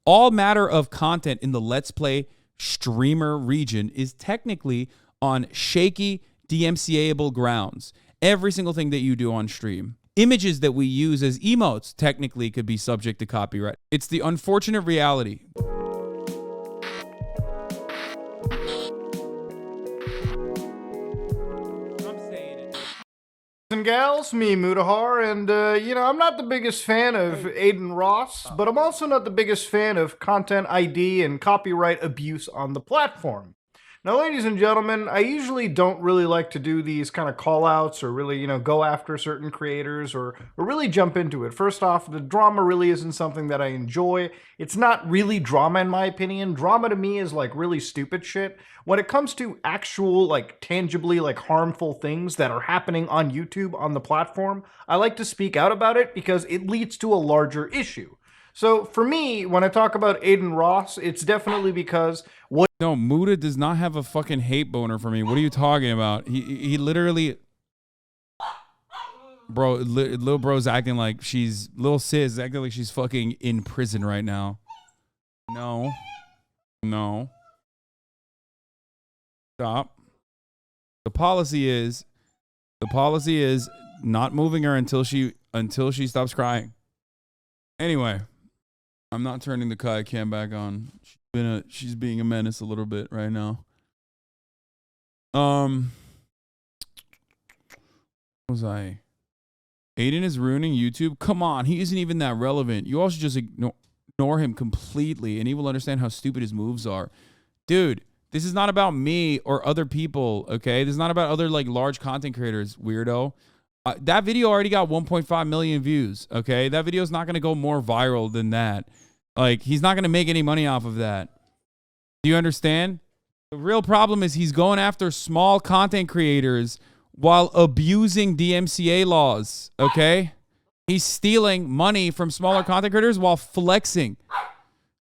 all matter of content in the Let's Play streamer region is technically on shaky, DMCA-able grounds. Every single thing that you do on stream. Images that we use as emotes technically could be subject to copyright. It's the unfortunate reality. And gals, me Mutahar, and you know, I'm not the biggest fan of Adin Ross, but I'm also not the biggest fan of content ID and copyright abuse on the platform. Now, ladies and gentlemen, I usually don't really like to do these kind of call-outs or really, you know, go after certain creators or really jump into it. First off, the drama really isn't something that I enjoy. It's not really drama in my opinion. Drama to me is like really stupid shit. When it comes to actual, like, tangibly, like, harmful things that are happening on YouTube, on the platform, I like to speak out about it because it leads to a larger issue. So for me, when I talk about Adin Ross, it's definitely because what— No, Muda does not have a fucking hate boner for me. What are you talking about? He literally, bro, little bro's acting like she's, little sis acting like she's fucking in prison right now. No. Stop. The policy is not moving her until she stops crying. Anyway. I'm not turning the Kai cam back on. She's being a menace a little bit right now. What was I? Adin is ruining YouTube? Come on, he isn't even that relevant. You all should just ignore him completely and he will understand how stupid his moves are. Dude, this is not about me or other people, okay? This is not about other like large content creators, weirdo. That video already got 1.5 million views, okay? That video is not going to go more viral than that. Like, he's not going to make any money off of that. Do you understand? The real problem is he's going after small content creators while abusing DMCA laws, okay? He's stealing money from smaller content creators while flexing.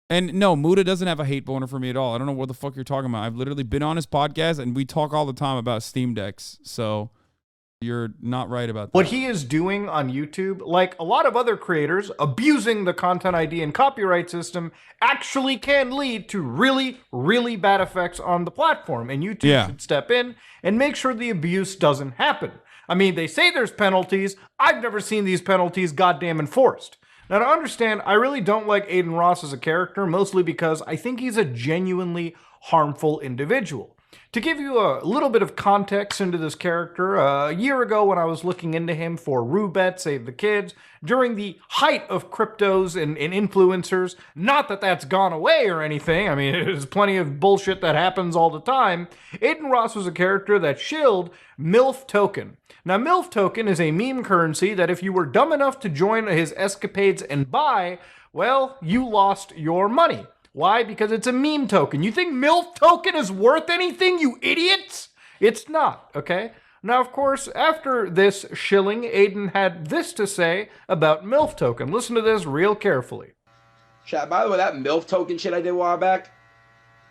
And no, Muda doesn't have a hate boner for me at all. I don't know what the fuck you're talking about. I've literally been on his podcast and we talk all the time about Steam Decks, so you're not right about that. What he is doing on YouTube, like a lot of other creators, abusing the content ID and copyright system actually can lead to really, really bad effects on the platform. And YouTube should step in and make sure the abuse doesn't happen. I mean, they say there's penalties. I've never seen these penalties goddamn enforced. Now, to understand, I really don't like Adin Ross as a character, mostly because I think he's a genuinely harmful individual. To give you a little bit of context into this character, a year ago when I was looking into him for Rubet, Save the Kids, during the height of cryptos and influencers, not that that's gone away or anything, I mean, there's plenty of bullshit that happens all the time, Adin Ross was a character that shilled MILF Token. Now, MILF Token is a meme currency that if you were dumb enough to join his escapades and buy, well, you lost your money. Why? Because it's a meme token. You think MILF Token is worth anything, you idiots? It's not, okay? Now, of course, after this shilling, Adin had this to say about MILF Token. Listen to this real carefully. Chat, by the way, that MILF Token shit I did a while back,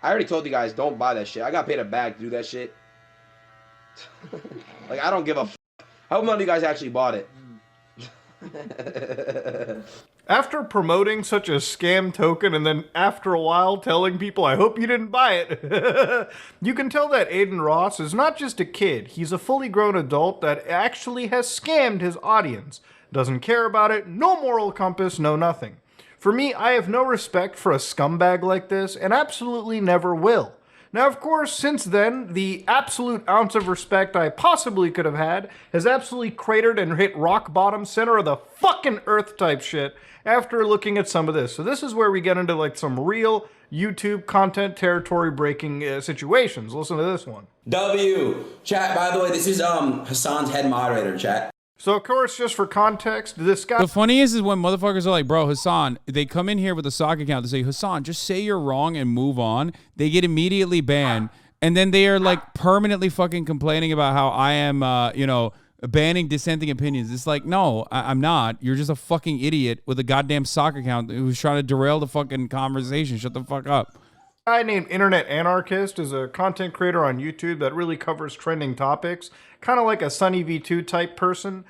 I already told you guys, don't buy that shit. I got paid a bag to do that shit. Like, I don't give a f***. I hope none of you guys actually bought it. After promoting such a scam token and then after a while telling people, I hope you didn't buy it, you can tell that Adin Ross is not just a kid. He's a fully grown adult that actually has scammed his audience. Doesn't care about it, no moral compass, no nothing. For me, I have no respect for a scumbag like this and absolutely never will. Now, of course, since then, the absolute ounce of respect I possibly could have had has absolutely cratered and hit rock bottom, center of the fucking earth type shit after looking at some of this. So this is where we get into like some real YouTube content territory breaking situations. Listen to this one. Chat, by the way, this is Hassan's head moderator, chat. So, of course, just for context, this guy— The funniest is when motherfuckers are like, bro, Hasan, they come in here with a sock account to say, Hasan, just say you're wrong and move on. They get immediately banned. And then they are like permanently fucking complaining about how I am, you know, banning dissenting opinions. It's like, no, I'm not. You're just a fucking idiot with a goddamn sock account who's trying to derail the fucking conversation. Shut the fuck up. A guy named Internet Anarchist is a content creator on YouTube that really covers trending topics, kind of like a Sunny V2 type person.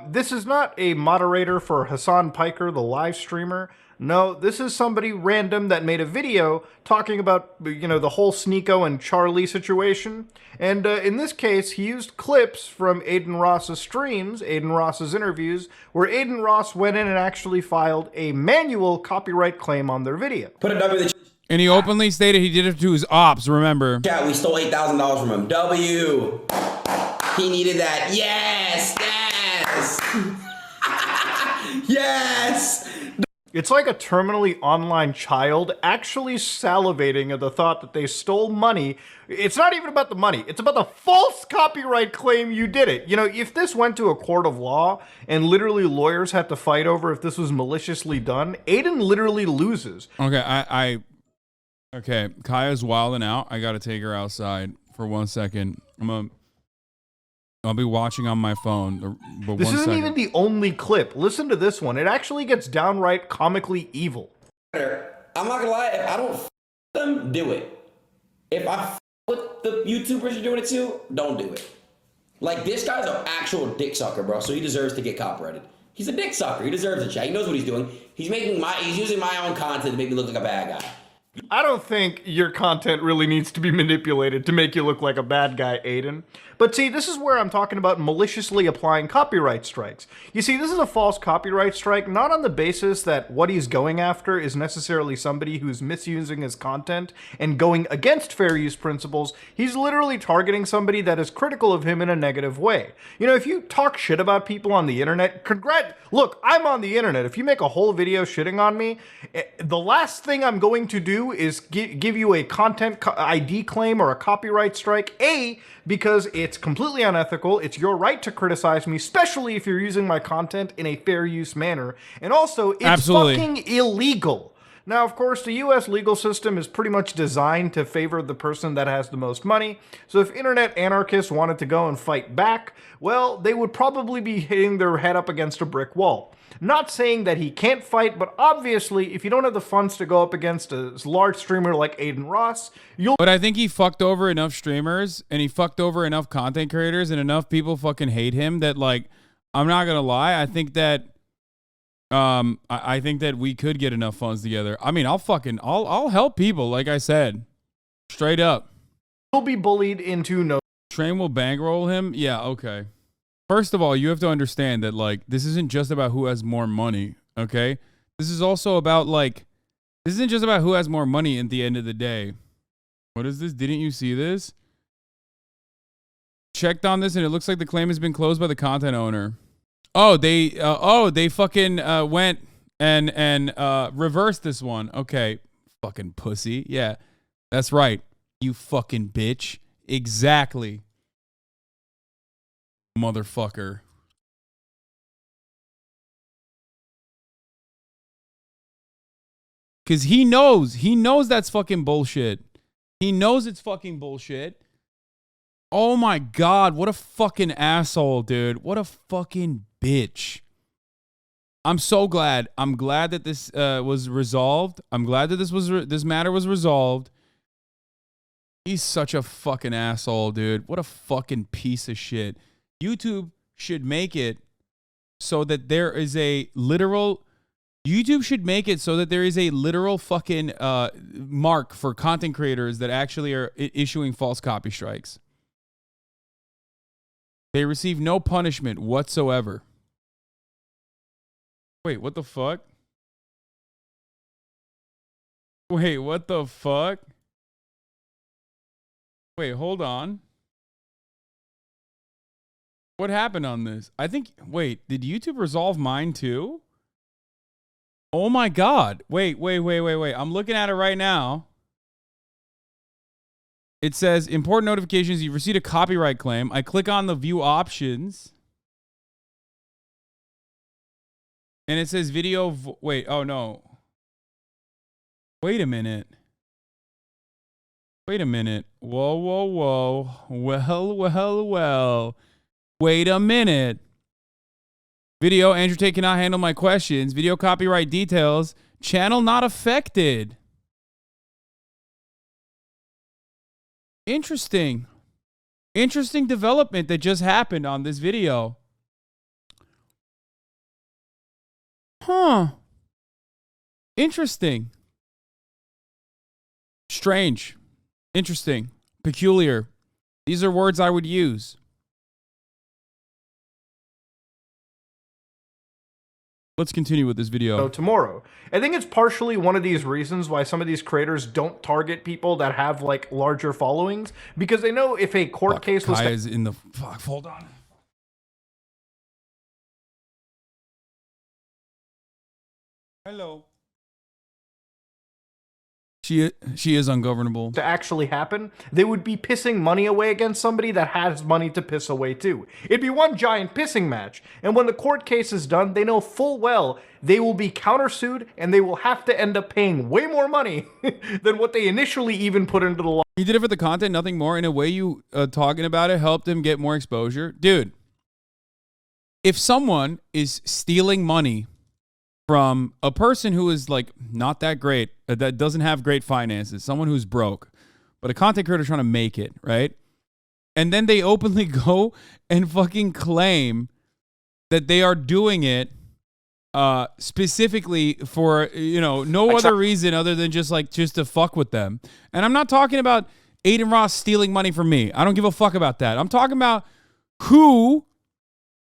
This is not a moderator for Hassan Piker, the live streamer. No, this is somebody random that made a video talking about, you know, the whole Sneeko and Charlie situation. And in this case, he used clips from Adin Ross's streams, Adin Ross's interviews, where Adin Ross went in and actually filed a manual copyright claim on their video. Put a W in the And he openly stated he did it to his ops, remember? chat. We stole $8,000 from him. W. He needed that. Yes. Yes. Yes. It's like a terminally online child actually salivating at the thought that they stole money. It's not even about the money. It's about the false copyright claim you did it. You know, if this went to a court of law and literally lawyers had to fight over if this was maliciously done, Adin literally loses. Okay, okay, Kaya's wilding out. I gotta take her outside for 1 second. I'll be watching on my phone. But This isn't even the only clip. Listen to this one. It actually gets downright comically evil. I'm not gonna lie. If I don't them, do it. If I with the YouTubers you're doing it to, don't do it. Like, this guy's an actual dick sucker, bro. So he deserves to get copyrighted. He's a dick sucker. He deserves it, chat. He knows what he's doing. He's using my own content to make me look like a bad guy. I don't think your content really needs to be manipulated to make you look like a bad guy, Adin. But see, this is where I'm talking about maliciously applying copyright strikes. You see, this is a false copyright strike, not on the basis that what he's going after is necessarily somebody who's misusing his content and going against fair use principles. He's literally targeting somebody that is critical of him in a negative way. You know, if you talk shit about people on the internet, look, I'm on the internet. If you make a whole video shitting on me, the last thing I'm going to do is give you a content ID claim or a copyright strike. Because it's completely unethical. It's your right to criticize me, especially if you're using my content in a fair use manner. And also, it's fucking illegal. Now, of course, the US legal system is pretty much designed to favor the person that has the most money. So if internet anarchists wanted to go and fight back, well, they would probably be hitting their head up against a brick wall. Not saying that he can't fight, but obviously, if you don't have the funds to go up against a large streamer like Adin Ross, you'll... But I think he fucked over enough streamers, and he fucked over enough content creators, and enough people fucking hate him that, like, I'm not gonna lie, I think that, I think that we could get enough funds together. I mean, I'll help people, like I said. Straight up. You'll be bullied into no... Train will bankroll him? Yeah, okay. First of all, you have to understand that, like, this isn't just about who has more money, okay? This is also about, like, this isn't just about who has more money at the end of the day. What is this? Didn't you see this? Checked on this, and it looks like the claim has been closed by the content owner. Oh, they fucking went and reversed this one. Okay, fucking pussy. Yeah, that's right. You fucking bitch. Exactly. Motherfucker. Because he knows that's fucking bullshit. He knows it's fucking bullshit. Oh my God, what a fucking asshole, dude. What a fucking bitch. I'm so glad. I'm glad that this was resolved. I'm glad that this matter was resolved. He's such a fucking asshole, dude. What a fucking piece of shit. YouTube should make it so that there is a literal... YouTube should make it so that there is a literal fucking mark for content creators that actually are issuing false copy strikes. They receive no punishment whatsoever. Wait, what the fuck? Wait, what the fuck? Wait, hold on. What happened on this? I think, wait, did YouTube resolve mine too? Oh my God. Wait. I'm looking at it right now. It says, important notifications, you've received a copyright claim. I click on the view options. And it says video, wait, oh no. Wait a minute. Wait a minute. Whoa. Well. Wait a minute. Video, Andrew Tate cannot handle my questions. Video copyright details. Channel not affected. Interesting. Interesting development that just happened on this video. Huh. Interesting. Strange. Interesting. Peculiar. These are words I would use. Let's continue with this video. Tomorrow. I think it's partially one of these reasons why some of these creators don't target people that have like larger followings, because they know if a court case was Kaya's in the fuck. Hold on. Hello. She is ungovernable. to actually happen, they would be pissing money away against somebody that has money to piss away too. It'd be one giant pissing match. And when the court case is done, they know full well they will be countersued and they will have to end up paying way more money than what they initially even put into the law. He did it for the content, nothing more. In a way, you talking about it helped him get more exposure. Dude, if someone is stealing money from a person who is like not that great, that doesn't have great finances, someone who's broke, but a content creator trying to make it, right? And then they openly go and fucking claim that they are doing it specifically for, you know, no other reason other than just to fuck with them. And I'm not talking about Adin Ross stealing money from me. I don't give a fuck about that. I'm talking about who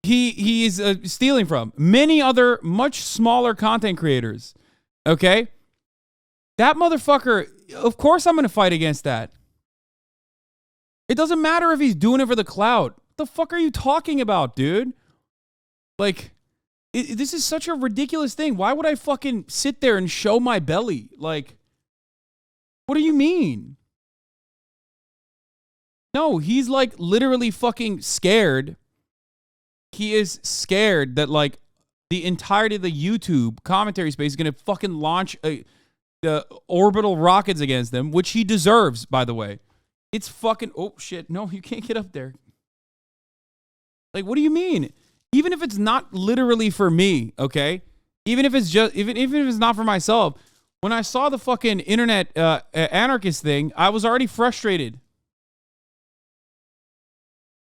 he is stealing from. Many other much smaller content creators. Okay? That motherfucker, of course I'm going to fight against that. It doesn't matter if he's doing it for the clout. What the fuck are you talking about, dude? Like, this is such a ridiculous thing. Why would I fucking sit there and show my belly? Like, what do you mean? No, he's like literally fucking scared. He is scared that like the entirety of the YouTube commentary space is going to fucking launch the orbital rockets against them, which he deserves, by the way. It's fucking, oh shit, no, you can't get up there. Like, what do you mean? Even if it's not literally for me, okay? Even if it's just, even if it's not for myself, when I saw the fucking internet anarchist thing, I was already frustrated.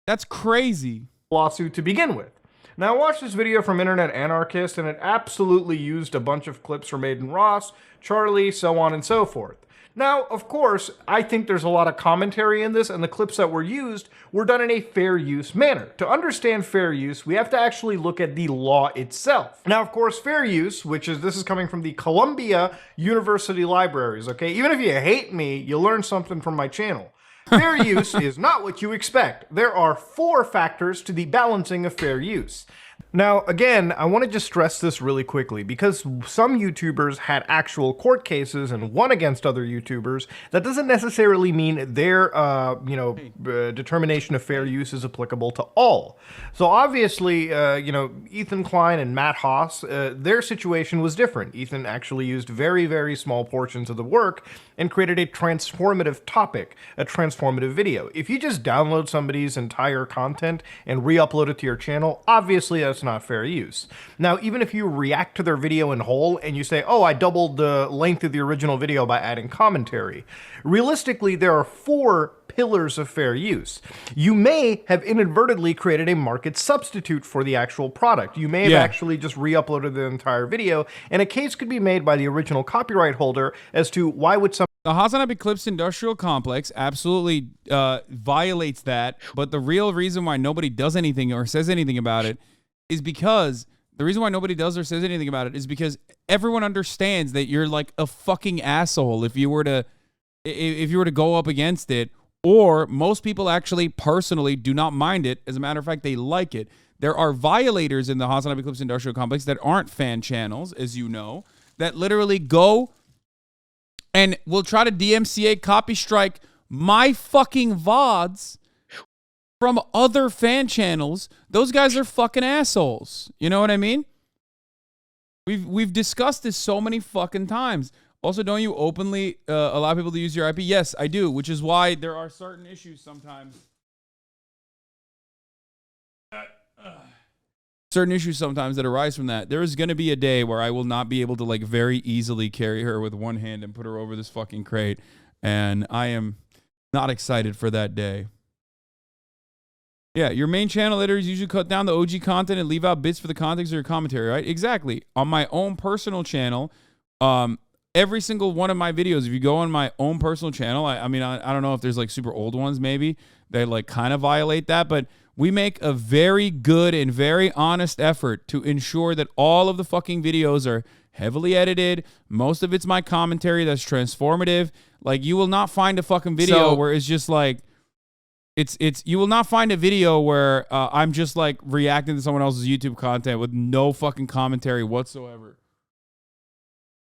That's crazy. Lawsuit to begin with. Now, I watched this video from Internet Anarchist, and it absolutely used a bunch of clips from Adin Ross, Charlie, so on and so forth. Now, of course, I think there's a lot of commentary in this, and the clips that were used were done in a fair use manner. To understand fair use, we have to actually look at the law itself. Now, of course, fair use, this is coming from the Columbia University Libraries, okay? Even if you hate me, you learn something from my channel. Fair use is not what you expect. There are 4 factors to the balancing of fair use. Now, again, I want to just stress this really quickly, because some YouTubers had actual court cases and won against other YouTubers. That doesn't necessarily mean their, determination of fair use is applicable to all. So obviously, Ethan Klein and Matt Haas, their situation was different. Ethan actually used very, very small portions of the work and created a transformative topic, a transformative video. If you just download somebody's entire content and re-upload it to your channel, obviously that's not fair use. Now, even if you react to their video in whole and you say, oh, I doubled the length of the original video by adding commentary, realistically, there are 4 pillars of fair use. You may have inadvertently created a market substitute for the actual product. You may have actually just re-uploaded the entire video, and a case could be made by the original copyright holder as to why would some the Hasanabi Clips Industrial Complex absolutely violates that, but the real reason why nobody does anything or says anything about it is because the reason why nobody does or says anything about it is because everyone understands that you're like a fucking asshole if you were to go up against it, or most people actually personally do not mind it. As a matter of fact, they like it. There are violators in the Hasanabi Clips Industrial Complex that aren't fan channels, as you know, that literally go and will try to DMCA copy strike my fucking VODs from other fan channels. Those guys are fucking assholes. You know what I mean? We've discussed this so many fucking times. Also, don't you openly allow people to use your IP? Yes, I do, which is why there are certain issues sometimes. Certain issues sometimes that arise from that. There is going to be a day where I will not be able to like very easily carry her with one hand and put her over this fucking crate. And I am not excited for that day. Yeah, your main channel editors usually cut down the OG content and leave out bits for the context of your commentary, right? Exactly. On my own personal channel, Every single one of my videos, if you go on my own personal channel, I mean, I don't know if there's like super old ones, maybe they like kind of violate that, but we make a very good and very honest effort to ensure that all of the fucking videos are heavily edited. Most of it's my commentary that's transformative. Like, you will not find a fucking video where it's just like, you will not find a video where I'm just like reacting to someone else's YouTube content with no fucking commentary whatsoever.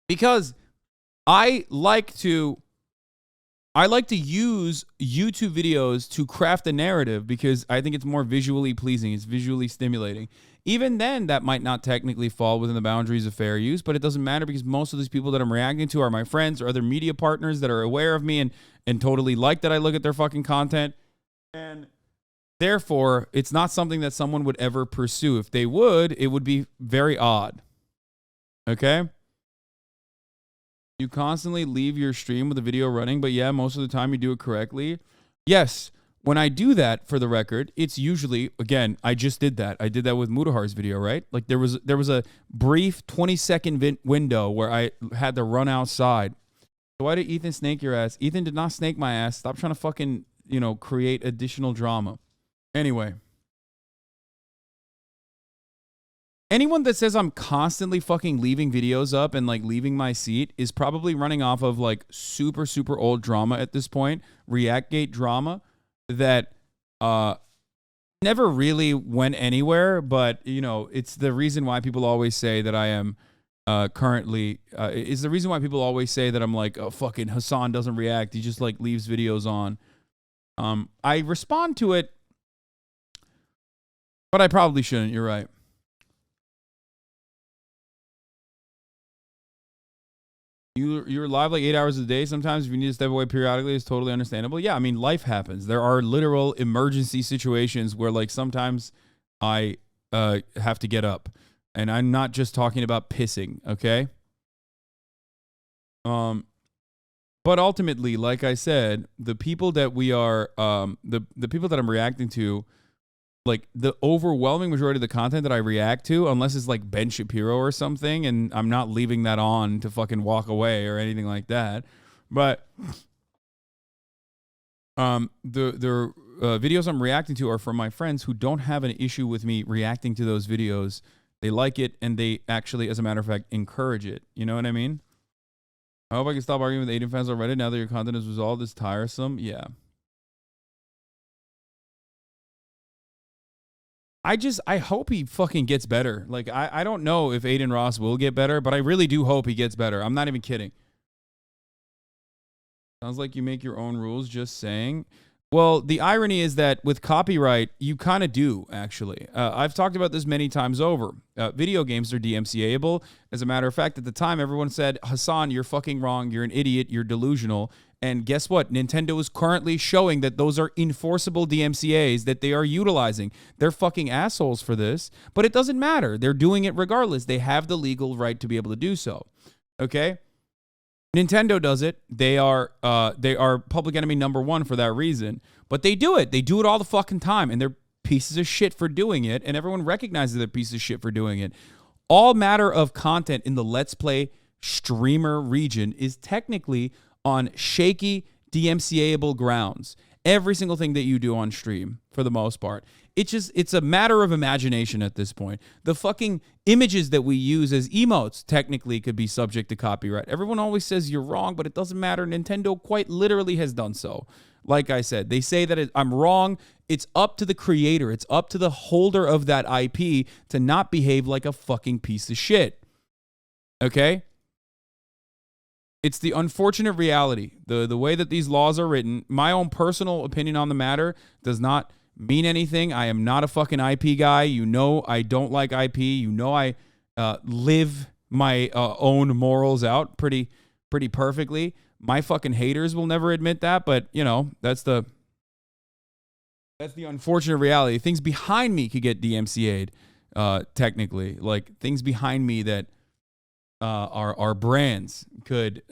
Because I like to use YouTube videos to craft a narrative because I think it's more visually pleasing. It's visually stimulating. Even then, that might not technically fall within the boundaries of fair use, but it doesn't matter because most of these people that I'm reacting to are my friends or other media partners that are aware of me and totally like that I look at their fucking content. And therefore, it's not something that someone would ever pursue. If they would, it would be very odd. Okay? You constantly leave your stream with the video running, but yeah, most of the time you do it correctly. Yes, when I do that, for the record, it's usually, again, I just did that. I did that with Mudahar's video, right? Like there was a brief 20-second window where I had to run outside. So why did Ethan snake your ass? Ethan did not snake my ass. Stop trying to fucking, create additional drama. Anyway. Anyone that says I'm constantly fucking leaving videos up and like leaving my seat is probably running off of like super, super old drama at this point. Reactgate drama that never really went anywhere, but it's the reason why people always say that I am is the reason why people always say that I'm like, oh, fucking Hasan doesn't react. He just like leaves videos on. I respond to it, but I probably shouldn't. You're right. You're live like 8 hours a day. Sometimes if you need to step away periodically, it's totally understandable. Yeah, I mean, life happens. There are literal emergency situations where like sometimes I have to get up. And I'm not just talking about pissing, okay? But ultimately, like I said, the people that we are the people that I'm reacting to, like the overwhelming majority of the content that I react to, unless it's like Ben Shapiro or something, and I'm not leaving that on to fucking walk away or anything like that. But the videos I'm reacting to are from my friends who don't have an issue with me reacting to those videos. They like it, and they actually, as a matter of fact, encourage it. You know what I mean? I hope I can stop arguing with Adin fans already now that your content is resolved. It's tiresome. Yeah. I hope he fucking gets better. Like, I don't know if Adin Ross will get better, but I really do hope he gets better. I'm not even kidding. Sounds like you make your own rules, just saying. Well, the irony is that with copyright, you kind of do, actually. I've talked about this many times over. Video games are DMCA-able. As a matter of fact, at the time, everyone said, Hasan, you're fucking wrong. You're an idiot. You're delusional. And guess what? Nintendo is currently showing that those are enforceable DMCAs that they are utilizing. They're fucking assholes for this, but it doesn't matter. They're doing it regardless. They have the legal right to be able to do so. Okay? Nintendo does it. They are public enemy number one for that reason. But they do it. They do it all the fucking time, and they're pieces of shit for doing it, and everyone recognizes they're pieces of shit for doing it. All matter of content in the Let's Play streamer region is technically on shaky, DMCA-able grounds. Every single thing that you do on stream, for the most part. It's a matter of imagination at this point. The fucking images that we use as emotes technically could be subject to copyright. Everyone always says you're wrong, but it doesn't matter. Nintendo quite literally has done so. Like I said, they say that I'm wrong. It's up to the creator. It's up to the holder of that IP to not behave like a fucking piece of shit. Okay? It's the unfortunate reality. The way that these laws are written, my own personal opinion on the matter does not mean anything. I am not a fucking IP guy. You know I don't like IP. You know I live my own morals out pretty perfectly. My fucking haters will never admit that, but that's the unfortunate reality. Things behind me could get DMCA'd technically. Like things behind me that our brands could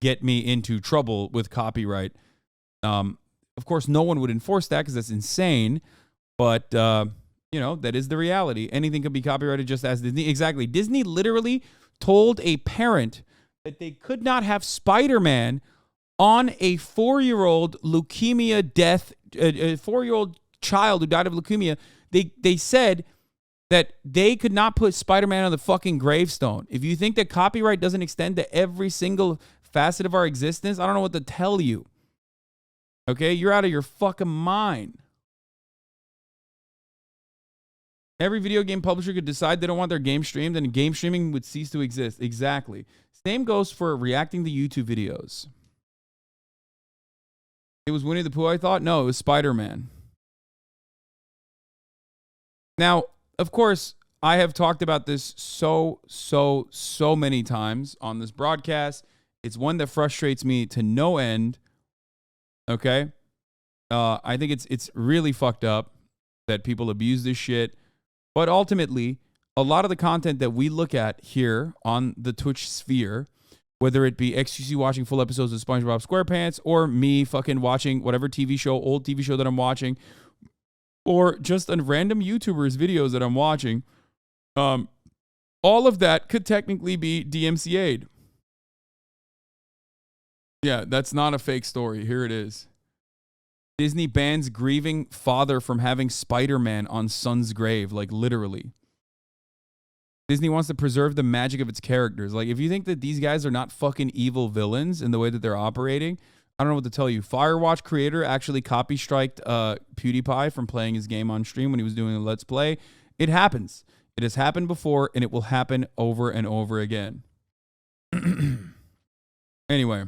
get me into trouble with copyright. Of course, no one would enforce that because that's insane. But, that is the reality. Anything could be copyrighted just as Disney. Exactly. Disney literally told a parent that they could not have Spider-Man on a 4-year-old leukemia death, a 4-year-old child who died of leukemia. They said that they could not put Spider-Man on the fucking gravestone. If you think that copyright doesn't extend to every single facet of our existence, I don't know what to tell you. Okay? You're out of your fucking mind. Every video game publisher could decide they don't want their game streamed, and game streaming would cease to exist. Exactly. Same goes for reacting to YouTube videos. It was Winnie the Pooh, I thought? No, it was Spider-Man. Now, of course, I have talked about this so many times on this broadcast. It's one that frustrates me to no end. Okay? I think it's really fucked up that people abuse this shit. But ultimately, a lot of the content that we look at here on the Twitch sphere, whether it be XQC watching full episodes of SpongeBob SquarePants, or me fucking watching whatever TV show, old TV show that I'm watching, or just a random YouTuber's videos that I'm watching, all of that could technically be DMCA'd. Yeah, that's not a fake story. Here it is. Disney bans grieving father from having Spider-Man on son's grave, like literally. Disney wants to preserve the magic of its characters. Like, if you think that these guys are not fucking evil villains in the way that they're operating, I don't know what to tell you. Firewatch creator actually copy-striked PewDiePie from playing his game on stream when he was doing a Let's Play. It happens. It has happened before, and it will happen over and over again. Anyway.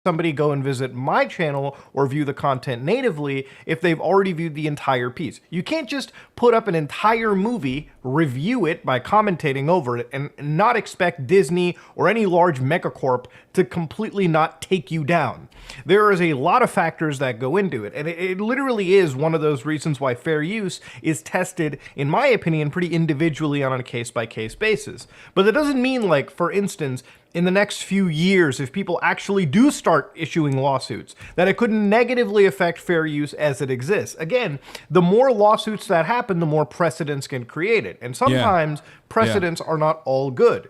Somebody go and visit my channel or view the content natively if they've already viewed the entire piece. You can't just put up an entire movie, review it by commentating over it, and not expect Disney or any large megacorp to completely not take you down. There is a lot of factors that go into it, and it literally is one of those reasons why fair use is tested, in my opinion, pretty individually on a case-by-case basis. But that doesn't mean, like, for instance, in the next few years, if people actually do start issuing lawsuits, that it could negatively affect fair use as it exists. Again, the more lawsuits that happen, the more precedents get created. And sometimes precedents are not all good.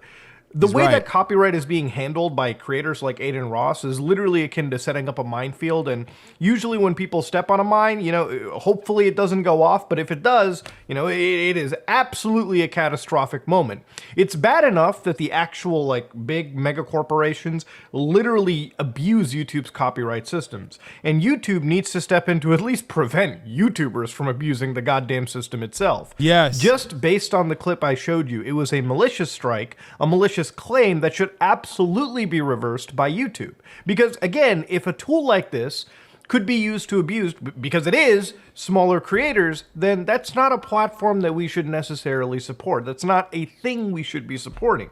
The way that copyright is being handled by creators like Adin Ross is literally akin to setting up a minefield, and usually when people step on a mine, you know, hopefully it doesn't go off, but if it does, you know, it is absolutely a catastrophic moment. It's bad enough that the actual, like, big mega corporations literally abuse YouTube's copyright systems, and YouTube needs to step in to at least prevent YouTubers from abusing the goddamn system itself. Yes. Just based on the clip I showed you, it was a malicious strike, a malicious claim that should absolutely be reversed by YouTube. Because again, if a tool like this could be used to abuse, because it is, smaller creators, then that's not a platform that we should necessarily support. That's not a thing we should be supporting.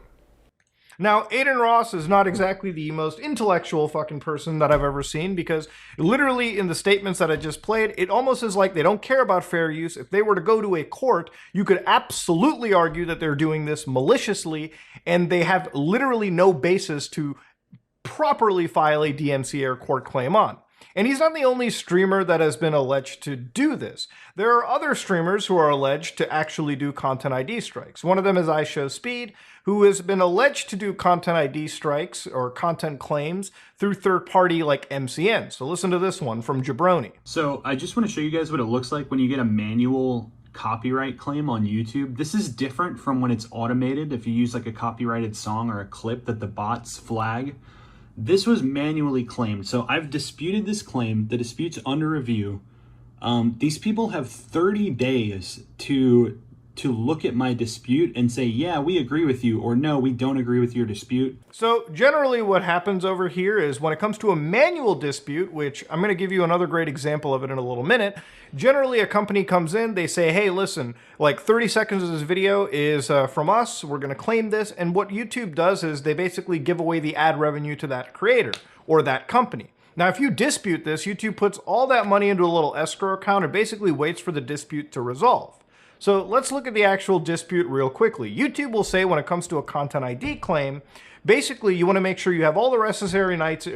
Now, Adin Ross is not exactly the most intellectual fucking person that I've ever seen, because literally in the statements that I just played, it almost is like they don't care about fair use. If they were to go to a court, you could absolutely argue that they're doing this maliciously, and they have literally no basis to properly file a DMCA or court claim on. And he's not the only streamer that has been alleged to do this. There are other streamers who are alleged to actually do content ID strikes. One of them is iShowSpeed, who has been alleged to do content ID strikes or content claims through third party like MCN. So listen to this one from Jabroni. So I just want to show you guys what it looks like when you get a manual copyright claim on YouTube. This is different from when it's automated. If you use like a copyrighted song or a clip that the bots flag. This was manually claimed. So I've disputed this claim. The dispute's under review. These people have 30 days to look at my dispute and say, yeah, we agree with you, or no, we don't agree with your dispute. So generally what happens over here is when it comes to a manual dispute, which I'm going to give you another great example of it in a little minute, generally a company comes in, they say, hey, listen, like 30 seconds of this video is from us, we're going to claim this, and what YouTube does is they basically give away the ad revenue to that creator or that company. Now, if you dispute this, YouTube puts all that money into a little escrow account and basically waits for the dispute to resolve. So let's look at the actual dispute real quickly. YouTube will say when it comes to a content ID claim, Basically, you want to make sure you have all the necessary rights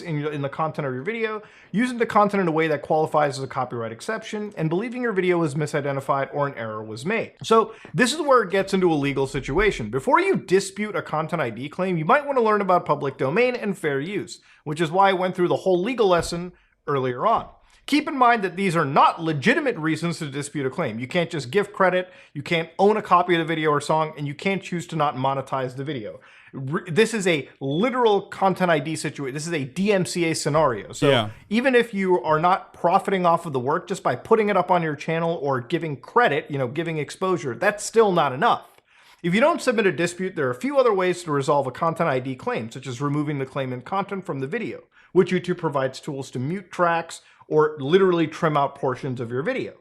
in the content of your video, using the content in a way that qualifies as a copyright exception, and believing your video was misidentified or an error was made. So this is where it gets into a legal situation. Before you dispute a content ID claim, you might want to learn about public domain and fair use, which is why I went through the whole legal lesson earlier on. Keep in mind that these are not legitimate reasons to dispute a claim. You can't just give credit, you can't own a copy of the video or song, and you can't choose to not monetize the video. This is a literal content ID situation. This is a DMCA scenario. So even if you are not profiting off of the work just by putting it up on your channel or giving credit, giving exposure, that's still not enough. If you don't submit a dispute, there are a few other ways to resolve a content ID claim, such as removing the claimant content from the video, which YouTube provides tools to mute tracks or literally trim out portions of your video.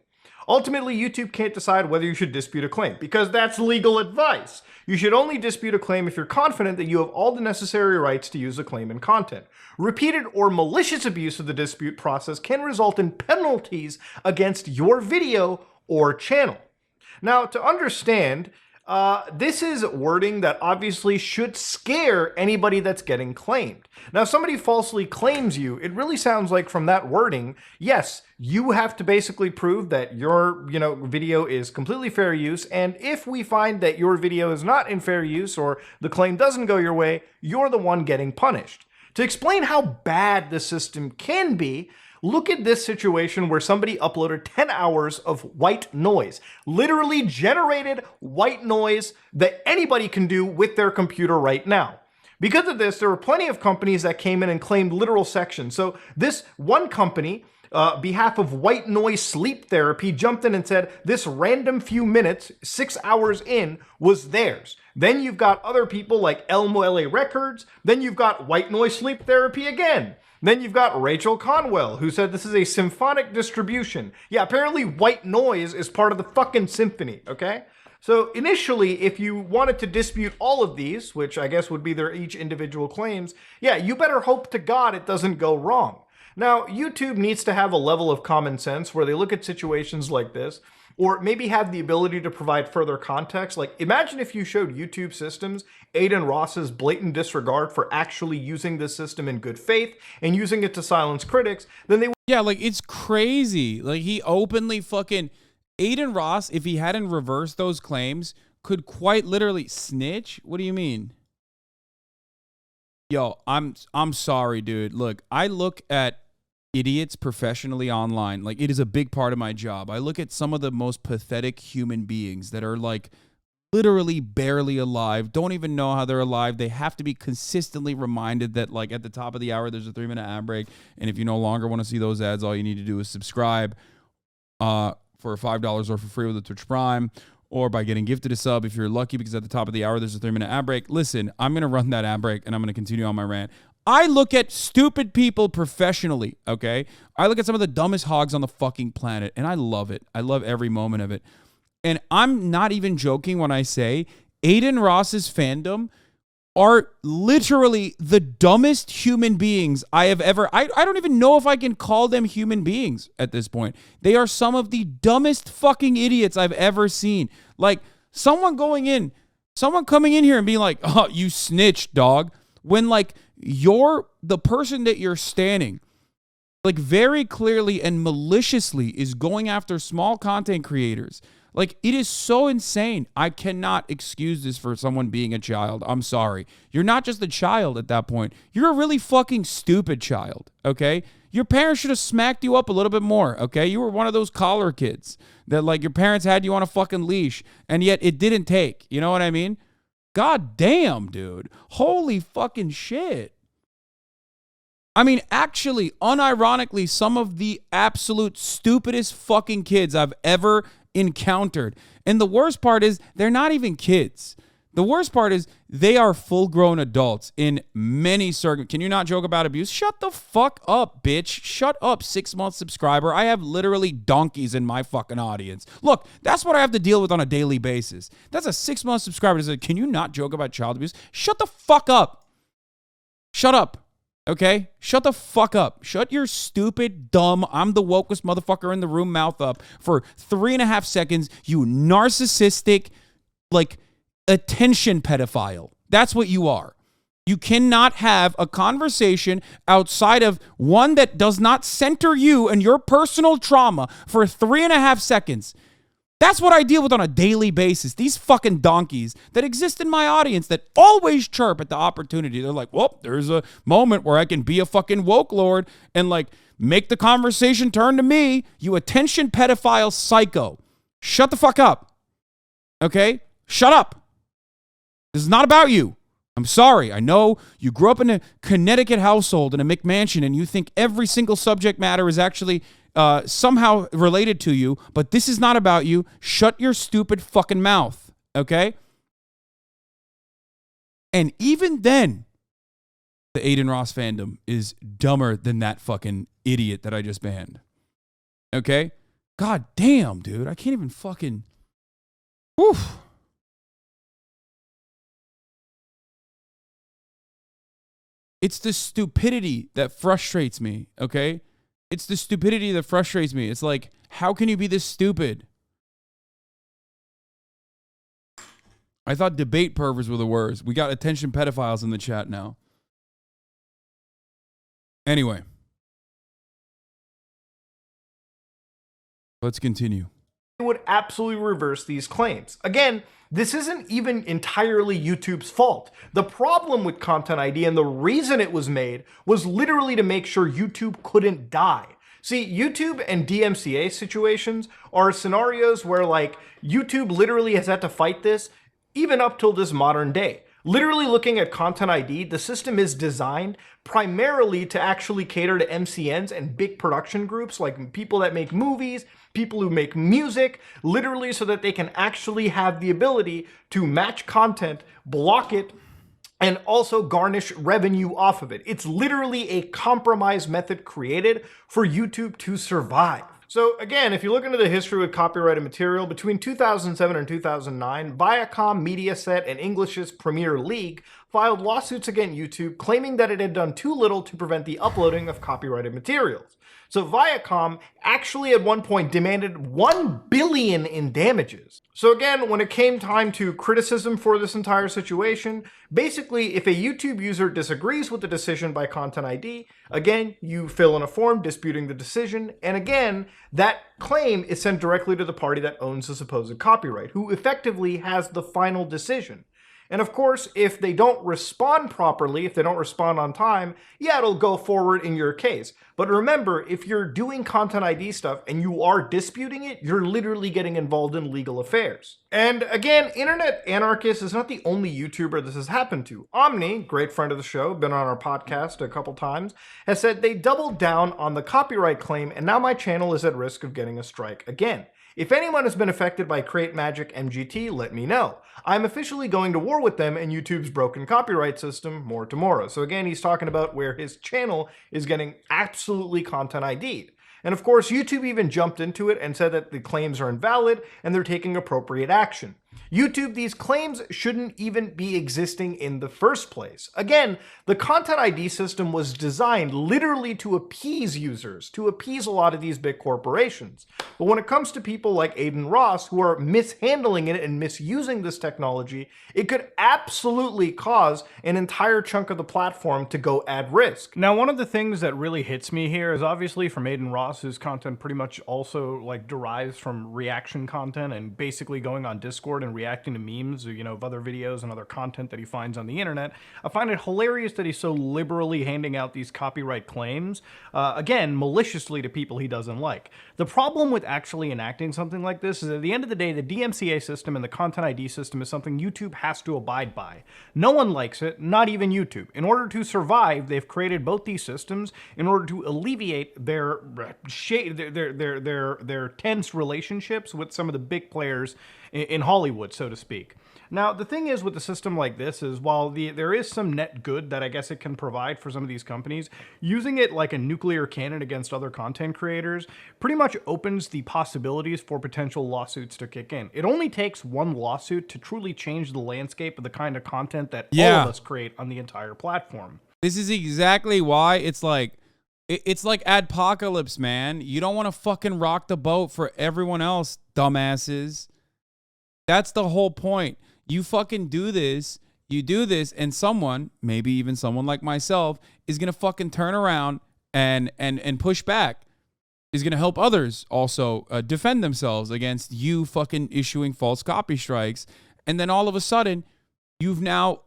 Ultimately, YouTube can't decide whether you should dispute a claim, because that's legal advice. You should only dispute a claim if you're confident that you have all the necessary rights to use the claim and content. Repeated or malicious abuse of the dispute process can result in penalties against your video or channel. Now, to understand, this is wording that obviously should scare anybody that's getting claimed. Now, if somebody falsely claims you, it really sounds like from that wording, yes, you have to basically prove that your video is completely fair use, and if we find that your video is not in fair use or the claim doesn't go your way, you're the one getting punished. To explain how bad the system can be, look at this situation where somebody uploaded 10 hours of white noise, literally generated white noise that anybody can do with their computer right now. Because of this, there were plenty of companies that came in and claimed literal sections. So this one company, behalf of white noise sleep therapy, jumped in and said this random few minutes, 6 hours in, was theirs. Then you've got other people like Elmo LA Records. Then you've got white noise sleep therapy again. Then you've got Rachel Conwell, who said this is a symphonic distribution. Yeah, apparently white noise is part of the fucking symphony, okay? So initially, if you wanted to dispute all of these, which I guess would be their each individual claims, yeah, you better hope to God it doesn't go wrong. Now, YouTube needs to have a level of common sense where they look at situations like this, or maybe have the ability to provide further context. Like, imagine if you showed YouTube systems Adin Ross's blatant disregard for actually using this system in good faith and using it to silence critics, then they would. Yeah, like, it's crazy. Like, he openly fucking... Adin Ross, if he hadn't reversed those claims, could quite literally snitch. What do you mean? Yo, I'm sorry, dude. Look, I look at idiots professionally online. Like, it is a big part of my job. I look at some of the most pathetic human beings that are like literally barely alive, don't even know how they're alive. They have to be consistently reminded that, like, at the top of the hour, there's a 3-minute ad break. And if you no longer want to see those ads, all you need to do is subscribe for $5 or for free with a Twitch Prime, or by getting gifted a sub if you're lucky, because at the top of the hour, there's a 3-minute ad break. Listen, I'm going to run that ad break and I'm going to continue on my rant. I look at stupid people professionally, okay? I look at some of the dumbest hogs on the fucking planet, and I love it. I love every moment of it. And I'm not even joking when I say Adin Ross's fandom are literally the dumbest human beings I have ever... I don't even know if I can call them human beings at this point. They are some of the dumbest fucking idiots I've ever seen. Like, someone coming in here and being like, oh, you snitched, dog. When, like, the person that you're standing, like, very clearly and maliciously is going after small content creators. Like, it is so insane. I cannot excuse this for someone being a child. I'm sorry. You're not just a child at that point. You're a really fucking stupid child, okay? Your parents should have smacked you up a little bit more, okay? You were one of those collar kids that, like, your parents had you on a fucking leash, and yet it didn't take. You know what I mean? God damn, dude. Holy fucking shit. I mean, actually, unironically, some of the absolute stupidest fucking kids I've ever encountered. And the worst part is they're not even kids. The worst part is they are full-grown adults in many circumstances. Can you not joke about abuse? Shut the fuck up, bitch. Shut up, 6-month subscriber. I have literally donkeys in my fucking audience. Look, that's what I have to deal with on a daily basis. That's a 6-month subscriber that says, can you not joke about child abuse? Shut the fuck up. Shut up. Okay? Shut the fuck up. Shut your stupid, dumb, I'm the wokest motherfucker in the room mouth up for 3.5 seconds, you narcissistic, like, attention pedophile. That's what you are. You cannot have a conversation outside of one that does not center you and your personal trauma for 3.5 seconds. That's what I deal with on a daily basis. These fucking donkeys that exist in my audience that always chirp at the opportunity. They're like, well, there's a moment where I can be a fucking woke lord and like make the conversation turn to me. You attention pedophile psycho. Shut the fuck up. Okay? Shut up. This is not about you. I'm sorry. I know you grew up in a Connecticut household in a McMansion and you think every single subject matter is actually somehow related to you, but this is not about you. Shut your stupid fucking mouth, okay? And even then, the Adin Ross fandom is dumber than that fucking idiot that I just banned, okay? God damn, dude. I can't even fucking... Oof. It's the stupidity that frustrates me, okay? It's the stupidity that frustrates me. It's like, how can you be this stupid? I thought debate perverts were the worst. We got attention pedophiles in the chat now. Anyway. Let's continue. It would absolutely reverse these claims. Again, this isn't even entirely YouTube's fault. The problem with Content ID and the reason it was made was literally to make sure YouTube couldn't die. See, YouTube and dmca situations are scenarios where like YouTube literally has had to fight this even up till this modern day. Literally looking at Content ID, the system is designed primarily to actually cater to MCNs and big production groups like people that make movies, people who make music, literally so that they can actually have the ability to match content, block it, and also garnish revenue off of it. It's literally a compromise method created for YouTube to survive. So again, if you look into the history with copyrighted material, between 2007 and 2009, Viacom, Mediaset, and English's Premier League filed lawsuits against YouTube claiming that it had done too little to prevent the uploading of copyrighted materials. So Viacom actually at one point demanded $1 billion in damages. So again, when it came time to criticism for this entire situation, basically if a YouTube user disagrees with the decision by Content ID, again, you fill in a form disputing the decision, and again, that claim is sent directly to the party that owns the supposed copyright, who effectively has the final decision. And of course, if they don't respond properly, if they don't respond on time, yeah, it'll go forward in your case. But remember, if you're doing Content ID stuff and you are disputing it, you're literally getting involved in legal affairs. And again, Internet Anarchist is not the only YouTuber this has happened to. Omni, great friend of the show, been on our podcast a couple times, has said they doubled down on the copyright claim and now my channel is at risk of getting a strike again. If anyone has been affected by Create Magic MGT, let me know. I'm officially going to war with them and YouTube's broken copyright system more tomorrow. So again, he's talking about where his channel is getting absolutely Content ID'd. And of course, YouTube even jumped into it and said that the claims are invalid and they're taking appropriate action. YouTube, these claims shouldn't even be existing in the first place. Again, the Content ID system was designed literally to appease users, to appease a lot of these big corporations. But when it comes to people like Adin Ross, who are mishandling it and misusing this technology, it could absolutely cause an entire chunk of the platform to go at risk. Now, one of the things that really hits me here is obviously from Adin Ross, his content pretty much also like derives from reaction content and basically going on Discord and reacting to memes, you know, of other videos and other content that he finds on the internet. I find it hilarious that he's so liberally handing out these copyright claims, again, maliciously to people he doesn't like. The problem with actually enacting something like this is at the end of the day, the dmca system and the Content ID system is something YouTube has to abide by. No one likes it, not even YouTube. In order to survive, they've created both these systems in order to alleviate their tense relationships with some of the big players in Hollywood, so to speak. Now, the thing is with a system like this is while there is some net good that I guess it can provide for some of these companies, using it like a nuclear cannon against other content creators pretty much opens the possibilities for potential lawsuits to kick in. It only takes one lawsuit to truly change the landscape of the kind of content that all of us create on the entire platform. This is exactly why it's like adpocalypse, man. You don't want to fucking rock the boat for everyone else, dumbasses. That's the whole point. You fucking do this, you do this, and someone, maybe even someone like myself, is gonna fucking turn around and push back. Is gonna help others also defend themselves against you fucking issuing false copy strikes, and then all of a sudden, you've now,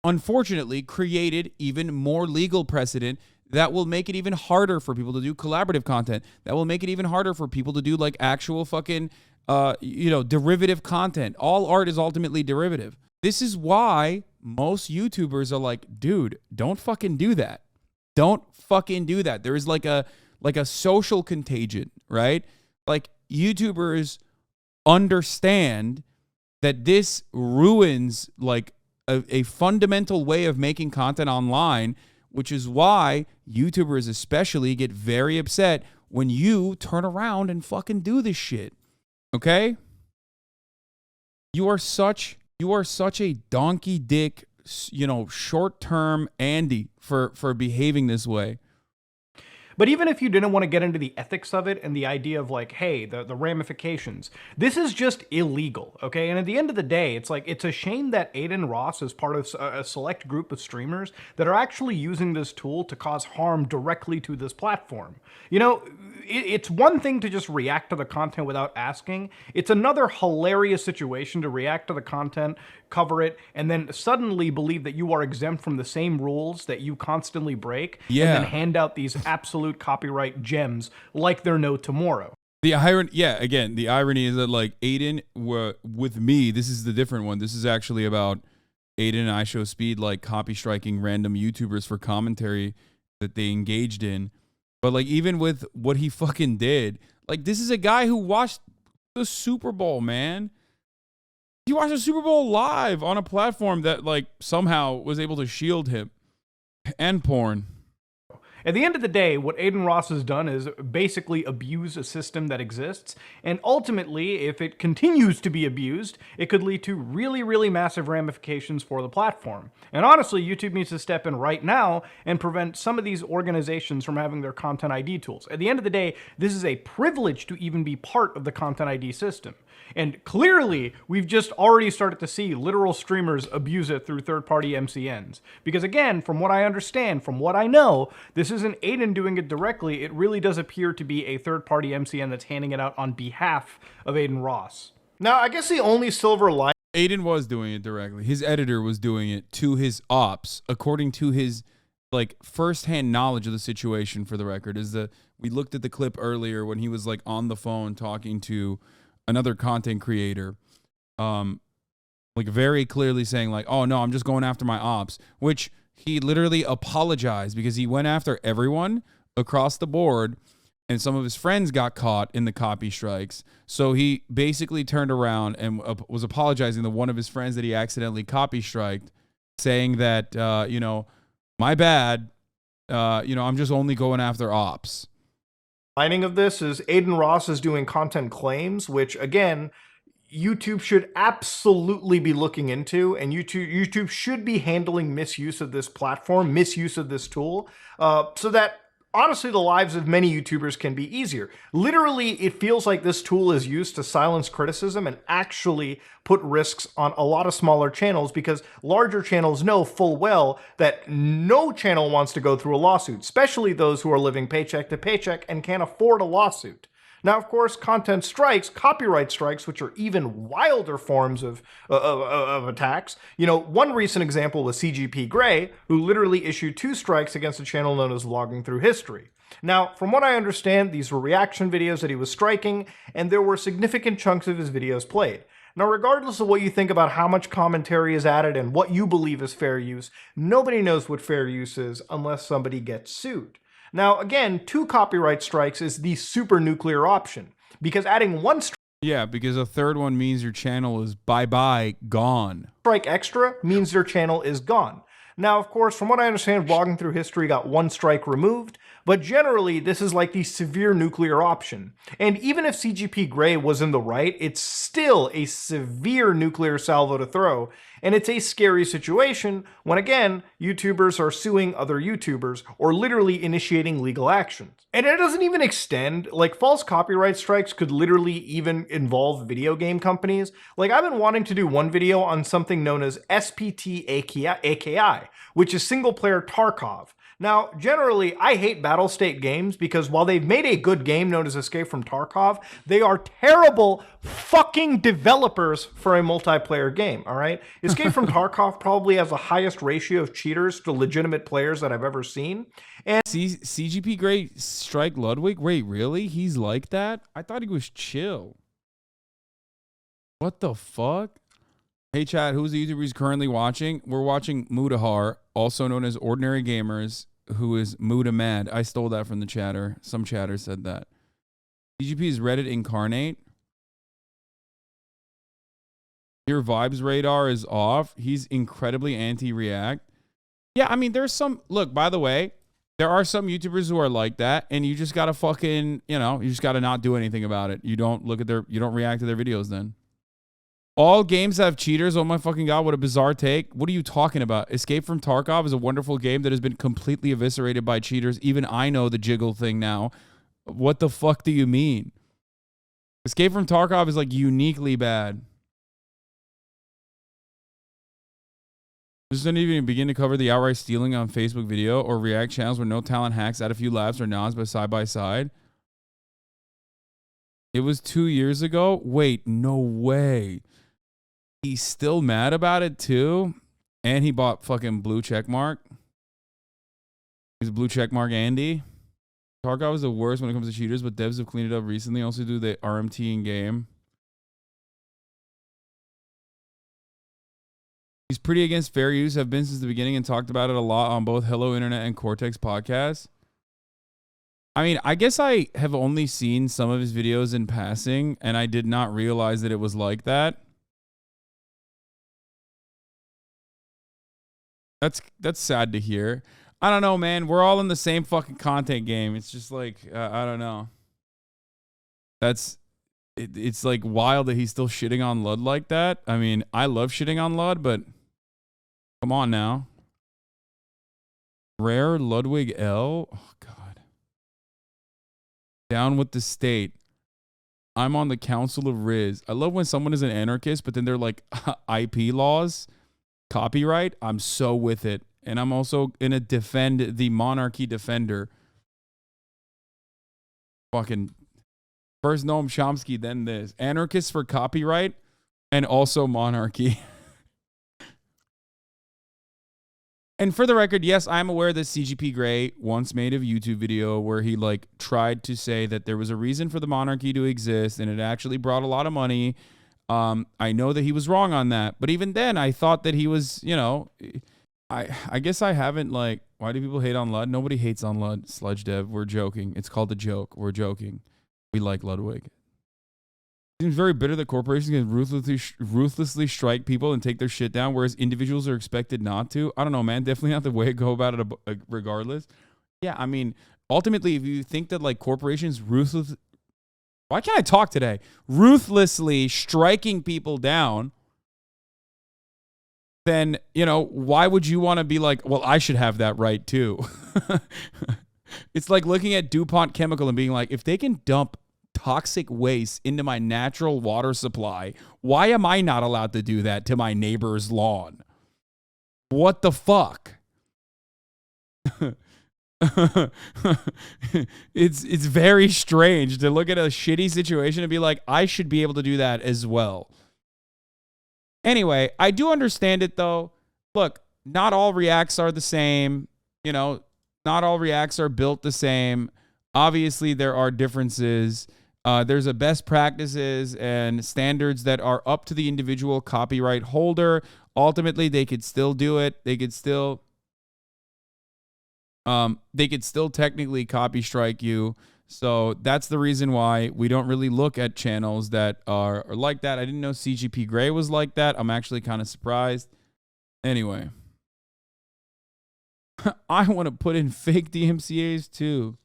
unfortunately, created even more legal precedent that will make it even harder for people to do collaborative content. That will make it even harder for people to do like actual fucking, derivative content. All art is ultimately derivative. This is why most YouTubers are like, dude, don't fucking do that. Don't fucking do that. There is like a social contagion, right? Like YouTubers understand that this ruins like a fundamental way of making content online, which is why YouTubers especially get very upset when you turn around and fucking do this shit. Okay? You are such a donkey dick, short-term Andy for behaving this way. But even if you didn't want to get into the ethics of it and the idea of like, hey, the ramifications, this is just illegal, okay? And at the end of the day, it's like, it's a shame that Adin Ross is part of a select group of streamers that are actually using this tool to cause harm directly to this platform. You know, it's one thing to just react to the content without asking. It's another hilarious situation to react to the content, cover it, and then suddenly believe that you are exempt from the same rules that you constantly break, and then hand out these absolute copyright gems like they're no tomorrow. The irony, the irony is that like Adin with me, this is the different one. This is actually about Adin and I Show Speed like copy striking random YouTubers for commentary that they engaged in. But like even with what he fucking did, like this is a guy who watched the Super Bowl, man. He watched the Super Bowl live on a platform that like somehow was able to shield him and porn. At the end of the day, what Adin Ross has done is basically abuse a system that exists, and ultimately, if it continues to be abused, it could lead to really, really massive ramifications for the platform. And honestly, YouTube needs to step in right now and prevent some of these organizations from having their Content ID tools. At the end of the day, this is a privilege to even be part of the Content ID system. And clearly, we've just already started to see literal streamers abuse it through third-party MCNs. Because again, from what I understand, from what I know, this isn't Adin doing it directly. It really does appear to be a third-party MCN that's handing it out on behalf of Adin Ross. Now, I guess the only silver lining... Adin was doing it directly. His editor was doing it to his ops, according to his like first-hand knowledge of the situation, for the record. We looked at the clip earlier when he was like on the phone talking to another content creator, like very clearly saying like, oh no, I'm just going after my ops, which he literally apologized because he went after everyone across the board and some of his friends got caught in the copy strikes. So he basically turned around and was apologizing to one of his friends that he accidentally copy striked, saying that, my bad, I'm just only going after ops. Lining of this is Adin Ross is doing content claims, which again, YouTube should absolutely be looking into, and YouTube should be handling misuse of this platform, misuse of this tool, so that honestly the lives of many YouTubers can be easier. Literally, it feels like this tool is used to silence criticism and actually put risks on a lot of smaller channels, because larger channels know full well that no channel wants to go through a lawsuit, especially those who are living paycheck to paycheck and can't afford a lawsuit. Now, of course, content strikes, copyright strikes, which are even wilder forms of attacks. One recent example was CGP Grey, who literally issued 2 strikes against a channel known as Logging Through History. Now, from what I understand, these were reaction videos that he was striking, and there were significant chunks of his videos played. Now, regardless of what you think about how much commentary is added and what you believe is fair use, nobody knows what fair use is unless somebody gets sued. Now, again, 2 copyright strikes is the super nuclear option, because adding 1 strike... Yeah, because a third one means your channel is bye-bye, gone. Strike extra means your channel is gone. Now, of course, from what I understand, Logging Through History got 1 strike removed, but generally, this is like the severe nuclear option. And even if CGP Grey was in the right, it's still a severe nuclear salvo to throw, And it's a scary situation when, again, YouTubers are suing other YouTubers or literally initiating legal actions. And it doesn't even extend, like false copyright strikes could literally even involve video game companies. Like I've been wanting to do one video on something known as SPT AKI, which is single player Tarkov. Now, generally, I hate battle state games because while they've made a good game known as Escape from Tarkov, they are terrible fucking developers for a multiplayer game, all right? Escape from Tarkov probably has the highest ratio of cheaters to legitimate players that I've ever seen. And CGP Grey strike Ludwig? Wait, really? He's like that? I thought he was chill. What the fuck? Hey, chat, who's the YouTuber he's currently watching? We're watching Mudahar, also known as Ordinary Gamers, who is Muda Mad. I stole that from the chatter. Some chatter said that. CGP is Reddit incarnate. Your vibes radar is off. He's incredibly anti-react. Yeah, I mean, there's some... Look, by the way, there are some YouTubers who are like that, and you just gotta fucking, you know, you just gotta not do anything about it. You don't look at their... You don't react to their videos then. All games have cheaters. Oh my fucking god, what a bizarre take. What are you talking about? Escape from Tarkov is a wonderful game that has been completely eviscerated by cheaters. Even I know the jiggle thing now. What the fuck do you mean? Escape from Tarkov is like uniquely bad. This doesn't even begin to cover the outright stealing on Facebook video or React channels where no talent hacks add a few laughs or nods by side by side. It was 2 years ago? Wait, no way. He's still mad about it too? And he bought fucking blue checkmark. He's a blue checkmark Andy. Tarkov is the worst when it comes to cheaters, but devs have cleaned it up recently. Also do the RMT in game. He's pretty against fair use, have been since the beginning and talked about it a lot on both Hello Internet and Cortex podcasts. I mean, I guess I have only seen some of his videos in passing, and I did not realize that it was like that. That's sad to hear. I don't know, man. We're all in the same fucking content game. It's just like, I don't know. It's like wild that he's still shitting on Lud like that. I mean, I love shitting on Lud, but come on now. Rare Ludwig L. Oh, God. Down with the state. I'm on the Council of Riz. I love when someone is an anarchist, but then they're like IP laws. Copyright, I'm so with it. And I'm also gonna defend the monarchy defender. Fucking first Noam Chomsky, then this. Anarchists for copyright and also monarchy. And for the record, yes, I'm aware that CGP Grey once made a YouTube video where he like tried to say that there was a reason for the monarchy to exist and it actually brought a lot of money. I know that he was wrong on that, but even then I thought that he was, you know, I guess I haven't like, why do people hate on Lud? Nobody hates on Lud, Sludge Dev. We're joking. It's called a joke. We're joking. We like Ludwig. Seems very bitter that corporations can ruthlessly strike people and take their shit down, whereas individuals are expected not to. I don't know, man. Definitely not the way to go about it regardless. Yeah, I mean, ultimately, if you think that like corporations why can't I talk today? Ruthlessly striking people down, then, you know, why would you want to be like, well, I should have that right too? It's like looking at DuPont Chemical and being like, if they can dump toxic waste into my natural water supply, why am I not allowed to do that to my neighbor's lawn? What the fuck? It's very strange to look at a shitty situation and be like, I should be able to do that as well. Anyway, I do understand it though. Look, not all reacts are the same. You know, not all reacts are built the same. Obviously, there are differences. There's a best practices and standards that are up to the individual copyright holder. Ultimately, they could still do it. They could still technically copy strike you. So that's the reason why we don't really look at channels that are like that. I didn't know CGP Grey was like that. I'm actually kind of surprised. Anyway. I want to put in fake DMCAs too.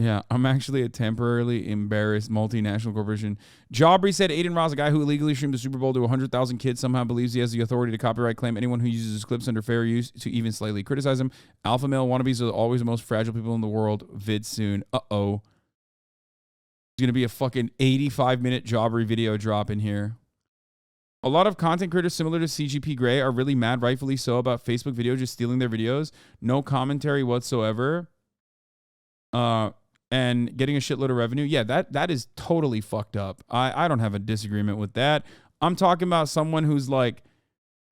Yeah, I'm actually a temporarily embarrassed multinational corporation. Jawbreeze said Adin Ross, a guy who illegally streamed the Super Bowl to 100,000 kids, somehow believes he has the authority to copyright claim anyone who uses his clips under fair use to even slightly criticize him. Alpha male wannabes are always the most fragile people in the world. Vid soon. Uh-oh. There's going to be a fucking 85-minute Jawbreeze video drop in here. A lot of content creators similar to CGP Grey are really mad, rightfully so, about Facebook video just stealing their videos. No commentary whatsoever. And getting a shitload of revenue. Yeah, that is totally fucked up. I don't have a disagreement with that. I'm talking about someone who's like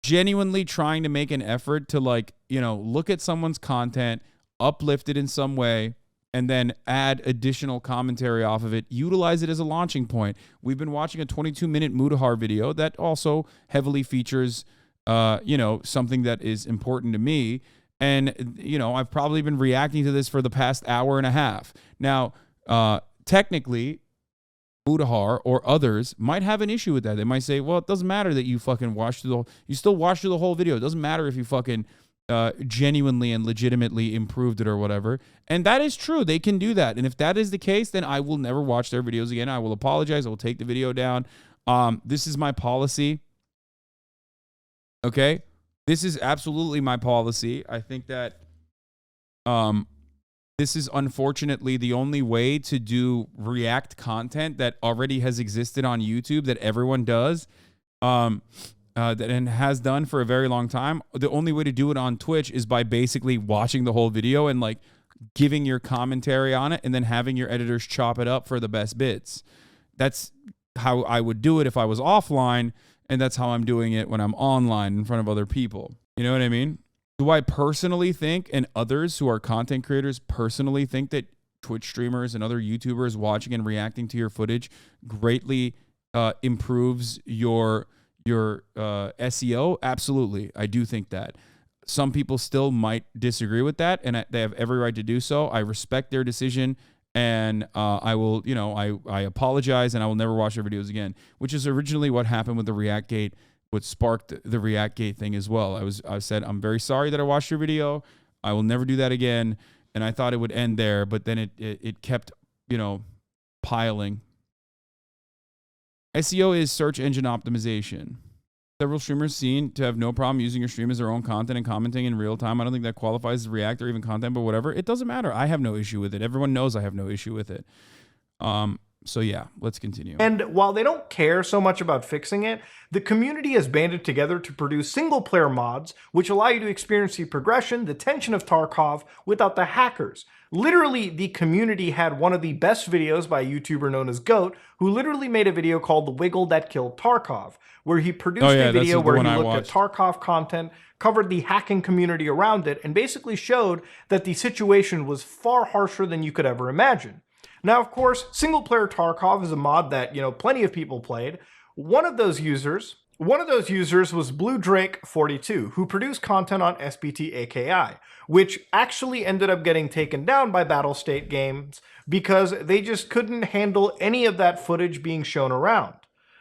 genuinely trying to make an effort to like, you know, look at someone's content, uplift it in some way, and then add additional commentary off of it, utilize it as a launching point. We've been watching a 22-minute Mudahar video that also heavily features, you know, something that is important to me. And, you know, I've probably been reacting to this for the past hour and a half. Now, technically, Mudahar or others might have an issue with that. They might say, well, it doesn't matter that you fucking watched through you still watched through the whole video. It doesn't matter if you fucking genuinely and legitimately improved it or whatever. And that is true. They can do that. And if that is the case, then I will never watch their videos again. I will apologize. I will take the video down. This is my policy. Okay? This is absolutely my policy. I think that this is unfortunately the only way to do React content that already has existed on YouTube that everyone does and has done for a very long time. The only way to do it on Twitch is by basically watching the whole video and like giving your commentary on it and then having your editors chop it up for the best bits. That's how I would do it if I was offline. And that's how I'm doing it when I'm online in front of other people. You know what I mean? Do I personally think, and others who are content creators personally think, that Twitch streamers and other YouTubers watching and reacting to your footage greatly improves your SEO? Absolutely. I do think that. Some people still might disagree with that, and they have every right to do so. I respect their decision. And I will, you know, I apologize, and I will never watch their videos again, which is originally what happened with the ReactGate, what sparked the ReactGate thing as well. I said, I'm very sorry that I watched your video. I will never do that again. And I thought it would end there, but then it kept, you know, piling. SEO is search engine optimization. Several streamers seem to have no problem using your stream as their own content and commenting in real time. I don't think that qualifies as React or even content, but whatever. It doesn't matter. I have no issue with it. Everyone knows I have no issue with it. So yeah, let's continue. And while they don't care so much about fixing it, the community has banded together to produce single-player mods, which allow you to experience the progression, the tension of Tarkov without the hackers. Literally, the community had one of the best videos by a YouTuber known as Goat, who literally made a video called The Wiggle That Killed Tarkov, where he produced a video where he looked at Tarkov content, covered the hacking community around it, and basically showed that the situation was far harsher than you could ever imagine. Now, of course, single-player Tarkov is a mod that, you know, plenty of people played. One of those users was Blue Drake 42, who produced content on SBT AKI, which actually ended up getting taken down by Battlestate Games because they just couldn't handle any of that footage being shown around.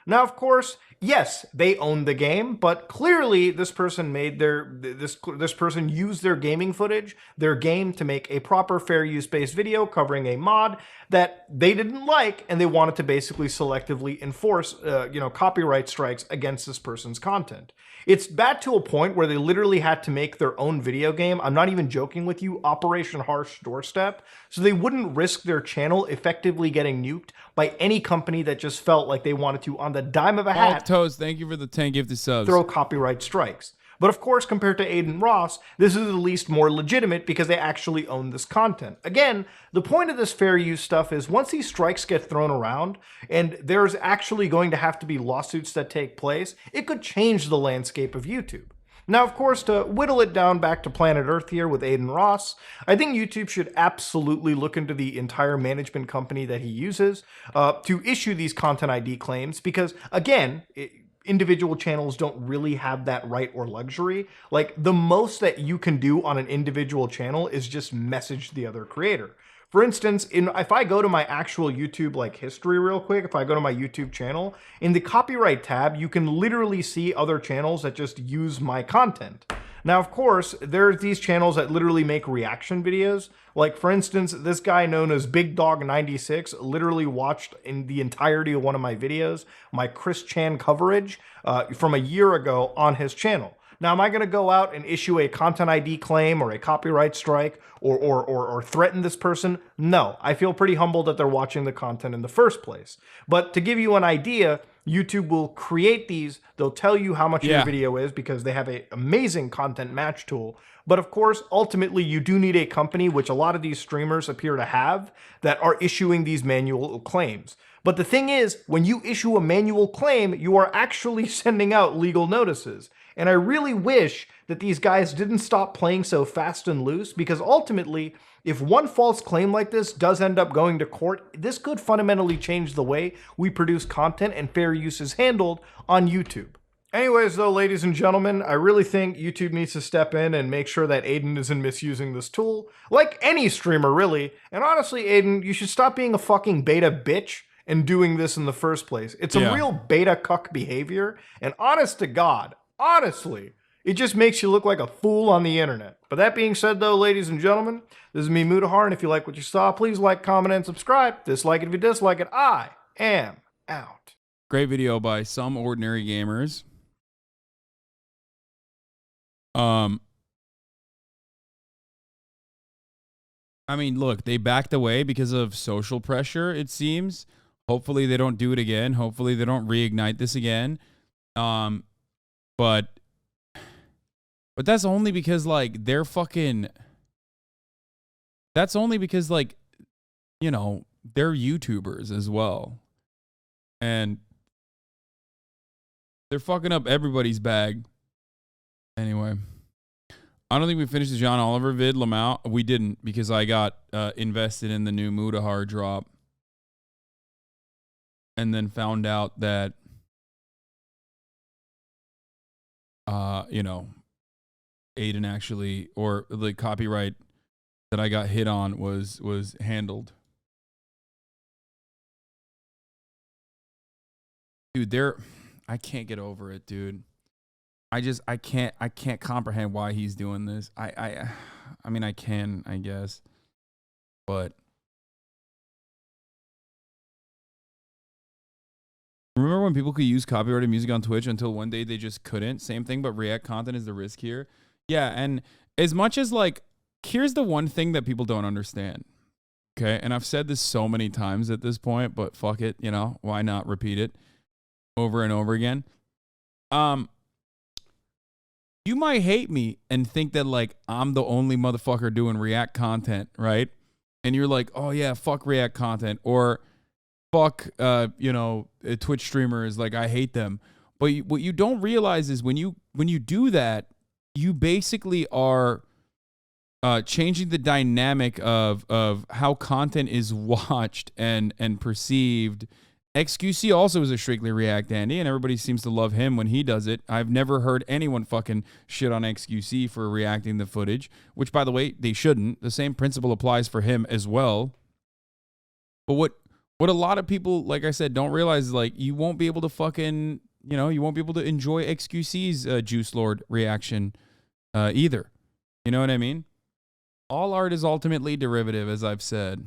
Now, of course, yes, they own the game, but clearly this person made this person used their gaming footage, their game, to make a proper fair use based video covering a mod that they didn't like, and they wanted to basically selectively enforce copyright strikes against this person's content. It's bad to a point where they literally had to make their own video game. I'm not even joking with you, Operation Harsh Doorstep, so they wouldn't risk their channel effectively getting nuked by any company that just felt like they wanted to, on the dime of a hat, Toes, thank you for the 10 gifted subs. Throw copyright strikes. But of course, compared to Adin Ross, this is at least more legitimate because they actually own this content. Again, the point of this fair use stuff is once these strikes get thrown around and there's actually going to have to be lawsuits that take place, it could change the landscape of YouTube. Now, of course, to whittle it down back to planet Earth here with Adin Ross, I think YouTube should absolutely look into the entire management company that he uses to issue these content ID claims because, again, individual channels don't really have that right or luxury. Like, the most that you can do on an individual channel is just message the other creator. For instance, if I go to my actual YouTube history real quick, if I go to my YouTube channel, in the copyright tab, you can literally see other channels that just use my content. Now, of course, there's these channels that literally make reaction videos. Like, for instance, this guy known as Big Dog 96 literally watched in the entirety of one of my videos, my Chris Chan coverage from a year ago on his channel. Now, am I going to go out and issue a content ID claim or a copyright strike or threaten this person? No, I feel pretty humbled that they're watching the content in the first place. But to give you an idea, YouTube will create these. They'll tell you how much your video is because they have an amazing content match tool. But of course, ultimately, you do need a company, which a lot of these streamers appear to have, that are issuing these manual claims. But the thing is, when you issue a manual claim, you are actually sending out legal notices. And I really wish that these guys didn't stop playing so fast and loose, because ultimately, if one false claim like this does end up going to court, this could fundamentally change the way we produce content and fair use is handled on YouTube. Anyways, though, ladies and gentlemen, I really think YouTube needs to step in and make sure that Adin isn't misusing this tool, like any streamer, really. And honestly, Adin, you should stop being a fucking beta bitch and doing this in the first place. It's a real beta cuck behavior, and honest to God, honestly, it just makes you look like a fool on the internet. But that being said, though, ladies and gentlemen, this is me, Mudahar, and if you like what you saw, please like, comment, and subscribe. Dislike it if you dislike it. I am out. Great video by SomeOrdinaryGamers. I mean, look, they backed away because of social pressure, it seems. Hopefully they don't do it again. Hopefully they don't reignite this again. But that's only because, like, they're fucking... That's only because, like, you know, they're YouTubers as well. And they're fucking up everybody's bag. Anyway. I don't think we finished the John Oliver vid, Lamau. We didn't, because I got invested in the new Mudahar drop. And then found out that, you know, Adin actually, or the copyright that I got hit on was handled. Dude, I can't get over it, dude. I can't comprehend why he's doing this. I mean, I can, I guess, but remember when people could use copyrighted music on Twitch until one day they just couldn't? Same thing, but React content is the risk here. Yeah, and as much as, like, here's the one thing that people don't understand. Okay, and I've said this so many times at this point, but fuck it, you know, why not repeat it over and over again? You might hate me and think that, like, I'm the only motherfucker doing React content, right? And you're like, oh yeah, fuck React content, or fuck, you know, Twitch streamers, like, I hate them. But what you don't realize is when you do that, you basically are changing the dynamic of how content is watched and perceived. XQC also is a strictly React Andy, and everybody seems to love him when he does it. I've never heard anyone fucking shit on XQC for reacting the footage, which, by the way, they shouldn't. The same principle applies for him as well. But what a lot of people, like I said, don't realize is, like, you won't be able to fucking, you know, you won't be able to enjoy XQC's Juice Lord reaction either. You know what I mean? All art is ultimately derivative, as I've said.